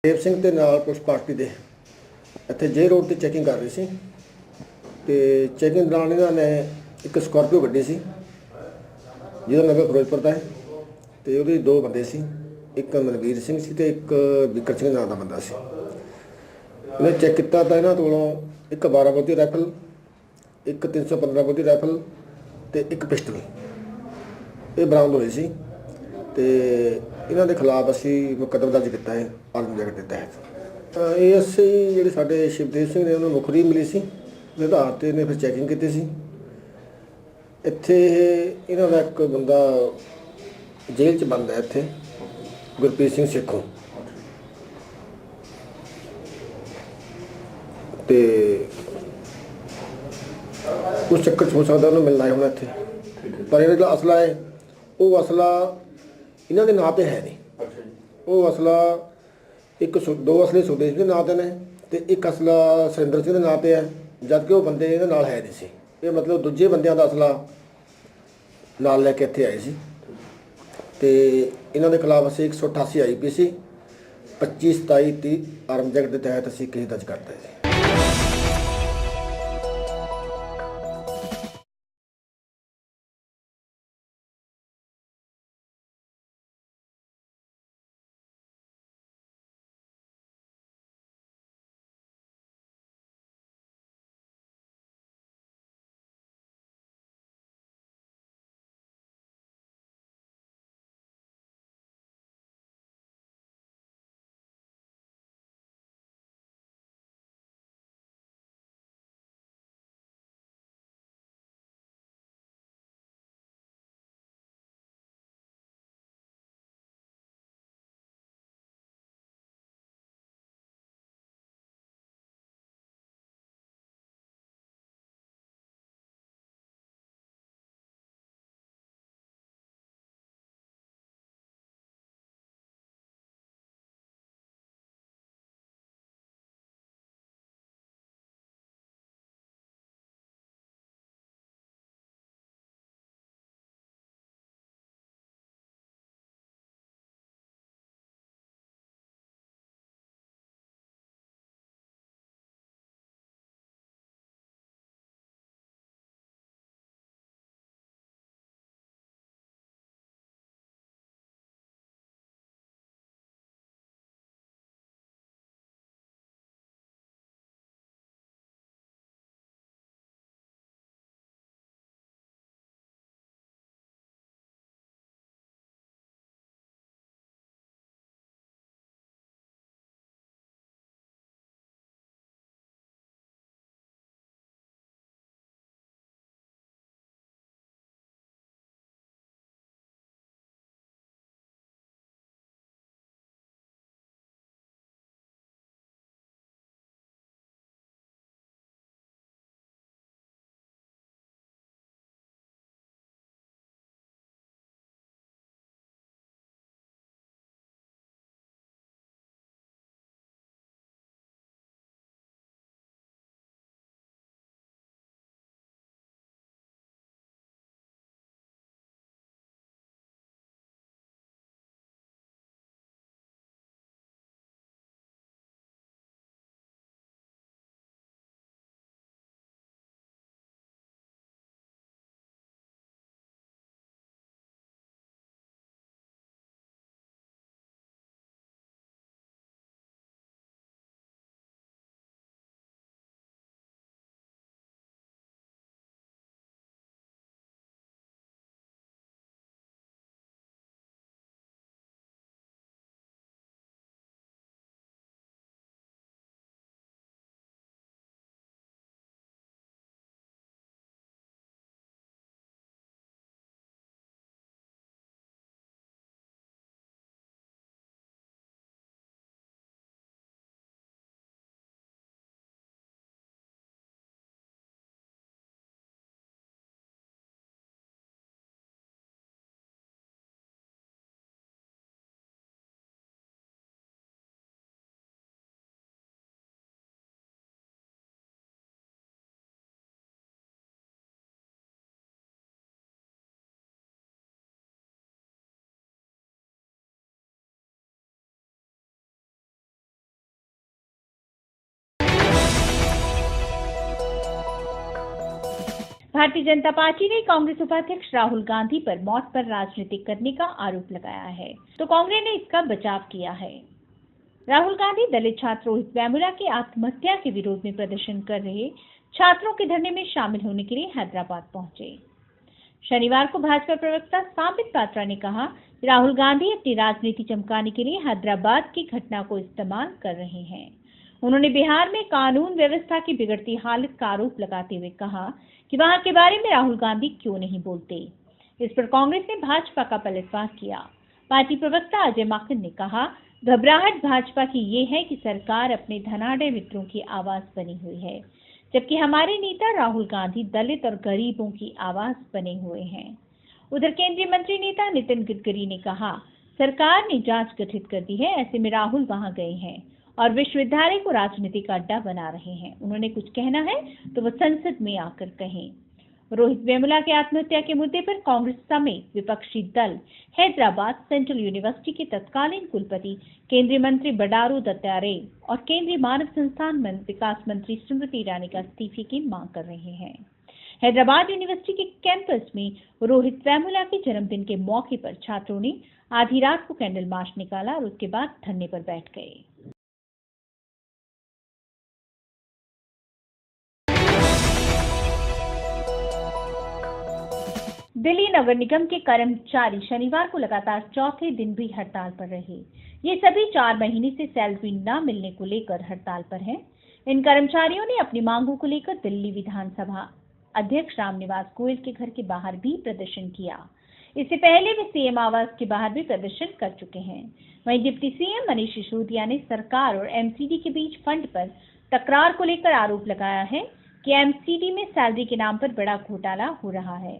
देव सिंह के नाल police party दे इत्थे जे रोड ते चैकिंग कर रही सी ते चैकिंग दौरान इन्होंने एक स्कॉर्पियो गड्डी सी जिहदा नंबर फिरोजपुर का है ते उहदे दो बंदे सी, एक मनवीर सिंह सी ते एक बिकर सिंह नाम का बंदा सी। इन्हें चैक किया तो इन्हों कोलों एक 12 बोधी राइफल, एक 315 बोधी राइफल ते एक पिस्टल ये बरामद होए सी ते इन्हों के खिलाफ असी मुकदमा दर्ज किया है आलम जैकट के तहत। ASI जिहड़े साडे शिवदेव सिंह ने उन्होंने मुखरी मिली सी, आधार ते इन्हें फिर चैकिंग की सी। इत्थे इन्हों का एक बंदा जेल च बंद है इत्थे, गुरप्रीत सिंह सेखों ते उस चक्कर हो सकता उन्होंने मिलना है होना इत्थे, पर इन्होंने जो असला है वो असला इन्हों के नाँ पर है नहीं। वो असला एक दो असले सुखदेव सिंह के नाँ पर ने ते एक असला सुरिंदर सिंह के नाँ पर है, जबकि वो बंदे इहदे नाल है नहीं सी। ये मतलब दूजे बंदियां दा असला नाल लैके इत्थे आए सी ते इन्हों के खिलाफ असी 188 IPC 25/27/30 आर्म्स एक्ट के तहत असी केस दर्ज करते हैं। भारतीय जनता पार्टी ने कांग्रेस उपाध्यक्ष राहुल गांधी पर मौत पर राजनीति करने का आरोप लगाया है, तो कांग्रेस ने इसका बचाव किया है। राहुल गांधी दलित छात्र रोहित वेमुला की आत्महत्या के विरोध में प्रदर्शन कर रहे छात्रों के धरने में शामिल होने के लिए हैदराबाद पहुंचे। शनिवार को भाजपा प्रवक्ता सांबित पात्रा ने कहा कि राहुल गांधी अपनी राजनीति चमकाने के लिए हैदराबाद की घटना को इस्तेमाल कर रहे हैं। उन्होंने बिहार में कानून व्यवस्था की बिगड़ती हालत का आरोप लगाते हुए कहा कि वहां के बारे में राहुल गांधी क्यों नहीं बोलते। इस पर कांग्रेस ने भाजपा का पलटवार किया। पार्टी प्रवक्ता अजय माकन ने कहा, घबराहट भाजपा की ये है कि सरकार अपने धनाढ्य मित्रों की आवाज बनी हुई है, जबकि हमारे नेता राहुल गांधी दलित और गरीबों की आवाज बने हुए हैं। उधर केंद्रीय मंत्री नेता नितिन गडकरी ने कहा, सरकार ने जांच गठित कर दी है, ऐसे में राहुल वहां गए हैं और विश्वविद्यालय को राजनीतिक अड्डा बना रहे हैं। उन्होंने कुछ कहना है तो वो संसद में आकर कहें। रोहित वेमुला की आत्महत्या के मुद्दे पर कांग्रेस समेत विपक्षी दल हैदराबाद सेंट्रल यूनिवर्सिटी के तत्कालीन कुलपति केंद्रीय मंत्री बंडारू दत्तात्रेय और केंद्रीय मानव संसाधन विकास मंत्री स्मृति ईरानी का इस्तीफे की मांग कर रहे हैं। हैदराबाद यूनिवर्सिटी के कैंपस में रोहित वेमुला के जन्मदिन के मौके पर छात्रों ने आधी रात को कैंडल मार्च निकाला और उसके बाद धरने पर बैठ गए। दिल्ली नगर निगम के कर्मचारी शनिवार को लगातार चौथे दिन भी हड़ताल पर रहे। ये सभी 4 महीने से सैलरी न मिलने को लेकर हड़ताल पर हैं। इन कर्मचारियों ने अपनी मांगों को लेकर दिल्ली विधानसभा अध्यक्ष रामनिवास गोयल के घर के बाहर भी प्रदर्शन किया। इससे पहले वे सीएम आवास के बाहर भी प्रदर्शन कर चुके हैं। वहीं डिप्टी सीएम मनीष सिसोदिया ने सरकार और एमसीडी के बीच फंड पर तकरार को लेकर आरोप लगाया है कि एमसीडी में सैलरी के नाम पर बड़ा घोटाला हो रहा है।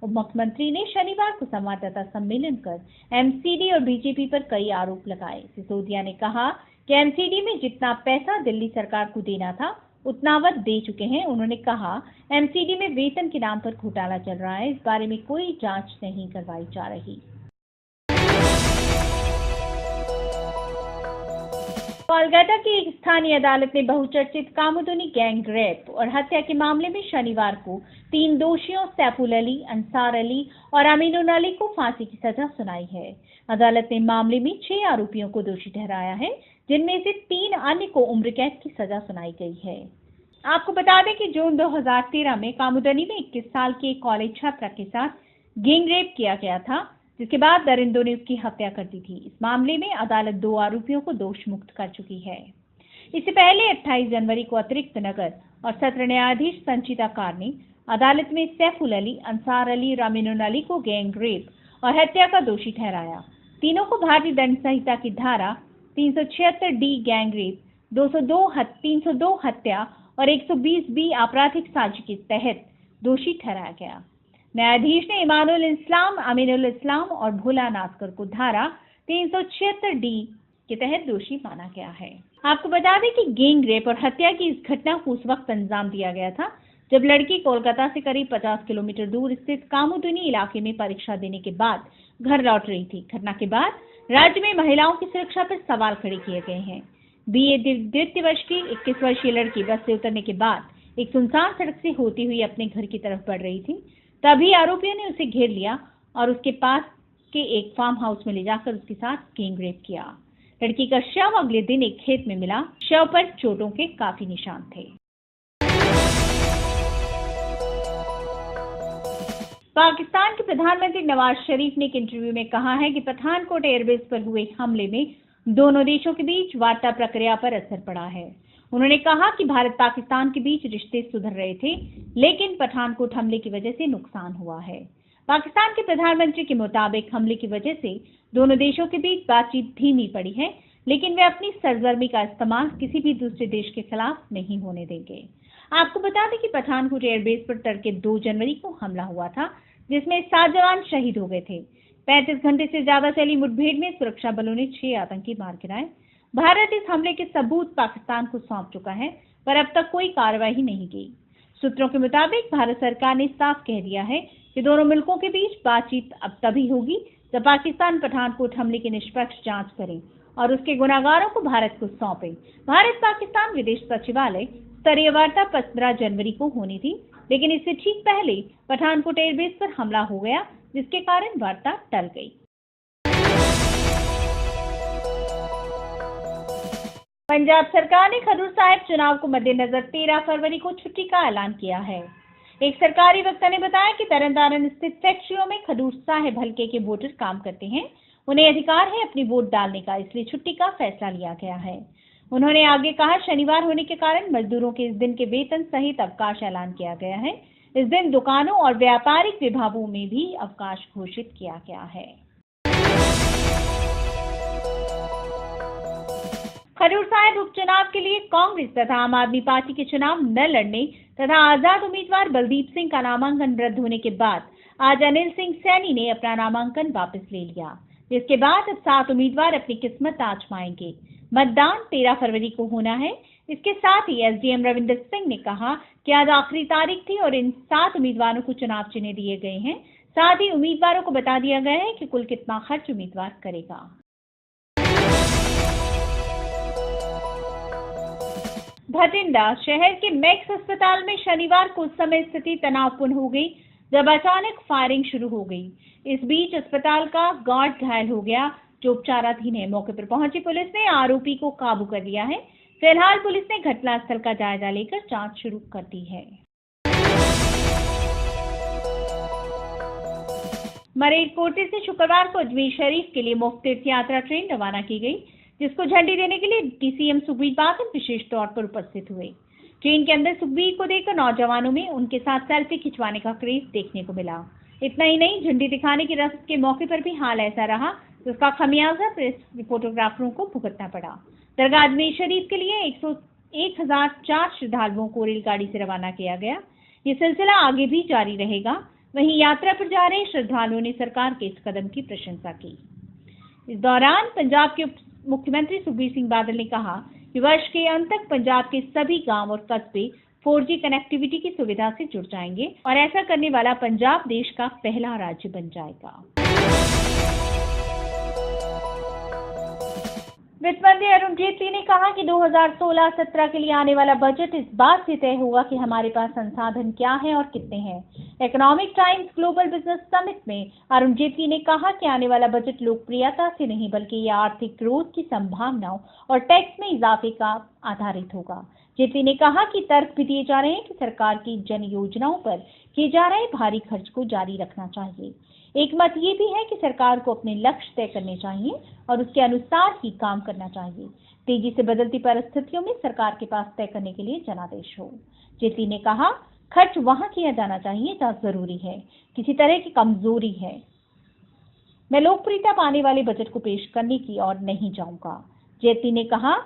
उप मुख्यमंत्री ने शनिवार को संवाददाता सम्मेलन कर एमसीडी और बीजेपी पर कई आरोप लगाए। सिसोदिया ने कहा कि एमसीडी में जितना पैसा दिल्ली सरकार को देना था उतना वह दे चुके हैं। उन्होंने कहा, एमसीडी में वेतन के नाम पर घोटाला चल रहा है, इस बारे में कोई जांच नहीं करवाई जा रही। कोलकाता की एक स्थानीय अदालत ने बहुचर्चित कामुदुनी गैंग रेप और हत्या के मामले में शनिवार को 3 दोषियों सैफुल अली, अंसार अली और अमीनुल अली को फांसी की सजा सुनाई है। अदालत ने मामले में 6 आरोपियों को दोषी ठहराया है, जिनमें से 3 अन्य को उम्र कैद की सजा सुनाई गई है। आपको बता दें कि जून 2013 में कामुदनी में 21 साल की एक कॉलेज छात्रा के साथ गैंग रेप किया गया था, जिसके बाद दरिंदों ने उसकी हत्या कर दी थी। इस मामले में अदालत 2 आरोपियों को दोष मुक्त कर चुकी है। इससे पहले 28 जनवरी को अतिरिक्त नगर और सत्र न्यायाधीश संचिता कार ने अदालत में सैफुल अली, अंसार अली और अमीनुल अली को गैंग रेप और हत्या का दोषी ठहराया। तीनों को भारतीय दंड संहिता की धारा 376 डी गैंग रेप, 302 हत्या और 120 बी आपराधिक साजिश के तहत दोषी ठहराया गया। न्यायाधीश ने इमानुल इस्लाम, अमीनुल इस्लाम और भोला नास्कर को धारा 376 डी के तहत दोषी माना गया है। आपको बता दें कि गैंग रेप और हत्या की इस घटना को उस वक्त अंजाम दिया गया था जब लड़की कोलकाता से करीब 50 किलोमीटर दूर स्थित कामुदुनी इलाके में परीक्षा देने के बाद घर लौट रही थी। घटना के बाद राज्य में महिलाओं की सुरक्षा पर सवाल खड़े किए गए हैं। बीए द्वितीय वर्ष की 21 वर्षीय लड़की बस से उतरने के बाद एक सुनसान सड़क से होती हुई अपने घर की तरफ बढ़ रही थी। तभी आरोपियों ने उसे घेर लिया और उसके पास के एक फार्म हाउस में ले जाकर उसके साथ गैंग रेप किया। लड़की का शव अगले दिन एक खेत में मिला। शव पर चोटों के काफी निशान थे। पाकिस्तान के प्रधानमंत्री नवाज शरीफ ने एक इंटरव्यू में कहा है कि पठानकोट एयरबेस पर हुए हमले में दोनों देशों के बीच वार्ता प्रक्रिया पर असर पड़ा है। उन्होंने कहा कि भारत पाकिस्तान के बीच रिश्ते सुधर रहे थे, लेकिन पठानकोट हमले की वजह से नुकसान हुआ है। पाकिस्तान के प्रधानमंत्री के मुताबिक हमले की वजह से दोनों देशों के बीच बातचीत धीमी पड़ी है, लेकिन वे अपनी सरगर्मी का इस्तेमाल किसी भी दूसरे देश के खिलाफ नहीं होने देंगे। आपको बता दें कि पठानकोट एयरबेस पर तड़के 2 जनवरी को हमला हुआ था, जिसमें 7 जवान शहीद हो गए थे। 35 घंटे से ज्यादा चली मुठभेड़ में सुरक्षा बलों ने 6 आतंकी मार गिराए। भारत इस हमले के सबूत पाकिस्तान को सौंप चुका है, पर अब तक कोई कार्रवाई नहीं की। सूत्रों के मुताबिक भारत सरकार ने साफ कह दिया है कि दोनों मुल्कों के बीच बातचीत अब तभी होगी जब पाकिस्तान पठानकोट हमले की निष्पक्ष जांच करे और उसके गुनाहगारों को भारत को सौंपे। भारत पाकिस्तान विदेश सचिवालय स्तरीय वार्ता 15 जनवरी को होनी थी, लेकिन इससे ठीक पहले पठानकोट एयरबेस पर हमला हो गया, जिसके कारण वार्ता टल गई। पंजाब सरकार ने खडूर साहिब चुनाव को मद्देनजर 13 फरवरी को छुट्टी का ऐलान किया है। एक सरकारी वक्ता ने बताया कि तरनतारन स्थित फैक्ट्रियों में खडूर साहिब हल्के के वोटर काम करते हैं, उन्हें अधिकार है अपनी वोट डालने का, इसलिए छुट्टी का फैसला लिया गया है। उन्होंने आगे कहा, शनिवार होने के कारण मजदूरों के इस दिन के वेतन सहित अवकाश ऐलान किया गया है। इस दिन दुकानों और व्यापारिक विभागों में भी अवकाश घोषित किया गया है। खडूर साहिब उपचुनाव के लिए कांग्रेस तथा आम आदमी पार्टी के चुनाव न लड़ने तथा आजाद उम्मीदवार बलदीप सिंह का नामांकन रद्द होने के बाद आज अनिल सिंह सैनी ने अपना नामांकन वापस ले लिया, जिसके बाद अब 7 उम्मीदवार अपनी किस्मत आजमाएंगे। मतदान 13 फरवरी को होना है। इसके साथ ही एसडीएम रविंदर सिंह ने कहा कि आज आखिरी तारीख थी और इन 7 उम्मीदवारों को चुनाव चिन्ह दिए गए हैं। साथ ही उम्मीदवारों को बता दिया गया है कि कुल कितना खर्च उम्मीदवार करेगा। भटिंडा शहर के मैक्स अस्पताल में शनिवार को उस समय स्थिति तनावपूर्ण हो गई जब अचानक फायरिंग शुरू हो गई। इस बीच अस्पताल का गार्ड घायल हो गया, जो उपचाराधीन है। मौके पर पहुंची पुलिस ने आरोपी को काबू कर लिया है। फिलहाल पुलिस ने घटनास्थल का जायजा लेकर जांच शुरू कर दी है। मरेलकोटे से शुक्रवार को अजमेर शरीफ के लिए मुफ्त तीर्थ यात्रा ट्रेन रवाना की गई, जिसको झंडी देने के लिए डीसीएम सुखबीर बादल विशेष तौर पर उपस्थित हुए। ट्रेन के अंदर सुखबीर को देखकर नौजवानों में उनके साथ सेल्फी खिंचवाने का क्रेज देखने को मिला। इतना ही नहीं, झंडी दिखाने की रस्म के मौके पर भी हाल ऐसा रहा, जिसका खमियाजा प्रेस फोटोग्राफरों को भुगतना पड़ा। दरगाह अजमेर शरीफ के लिए 1004 श्रद्धालुओं को रेलगाड़ी से रवाना किया गया। ये सिलसिला आगे भी जारी रहेगा। वहीं यात्रा पर जा रहे श्रद्धालुओं ने सरकार के इस कदम की प्रशंसा की। इस दौरान पंजाब के मुख्यमंत्री सुखबीर सिंह बादल ने कहा कि वर्ष के अंत तक पंजाब के सभी गांव और कस्बे 4G कनेक्टिविटी की सुविधा से जुड़ जाएंगे और ऐसा करने वाला पंजाब देश का पहला राज्य बन जाएगा। वित्त मंत्री अरुण जेटली ने कहा कि 2016-17 के लिए आने वाला बजट इस बात से तय होगा कि हमारे पास संसाधन क्या हैं और कितने हैं। Economic times global business summit में अरुण जेटली ने कहा कि आने वाला बजट लोकप्रियता से नहीं बल्कि यह आर्थिक ग्रोथ की संभावनाओं और टैक्स में इजाफे का आधारित होगा। जेटली ने कहा कि तर्क भी दिए जा रहे हैं कि सरकार की जन योजनाओं पर किए जा रहे भारी खर्च को जारी रखना चाहिए। एक मत ये भी है कि सरकार को अपने लक्ष्य तय करने चाहिए और उसके अनुसार ही काम करना चाहिए। तेजी से बदलती परिस्थितियों में सरकार के पास तय करने के लिए जनादेश हो। जेटली ने कहा, खर्च वहां किया जाना चाहिए जहां जरूरी है, किसी तरह की कमजोरी है। मैं लोकप्रियता पाने वाले बजट को पेश करने की ओर नहीं जाऊंगा। जेटली ने कहा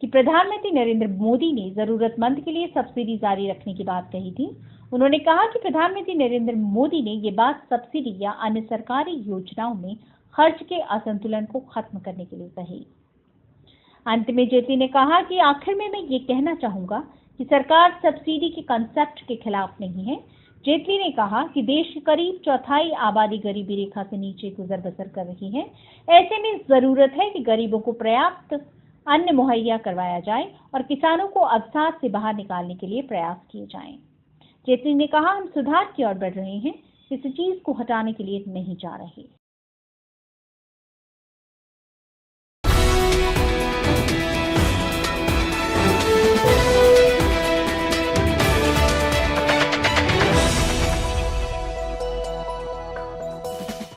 कि प्रधानमंत्री नरेंद्र मोदी ने जरूरतमंद के लिए सब्सिडी जारी रखने की बात कही थी। उन्होंने कहा कि प्रधानमंत्री नरेंद्र मोदी ने ये बात सब्सिडी या अन्य सरकारी योजनाओं में खर्च के असंतुलन को खत्म करने के लिए कही। अंत में जेटली ने कहा कि आखिर में मैं ये कहना चाहूंगा कि सरकार सब्सिडी के कंसेप्ट के खिलाफ नहीं है। जेटली ने कहा कि देश की करीब 1/4 आबादी गरीबी रेखा से नीचे गुजर बसर कर रही है। ऐसे में जरूरत है कि गरीबों को पर्याप्त अन्न मुहैया करवाया जाए और किसानों को अवसाद से बाहर निकालने के लिए प्रयास किए जाएं। जेटली ने कहा, हम सुधार की ओर बढ़ रहे हैं, किसी चीज को हटाने के लिए नहीं जा रहे।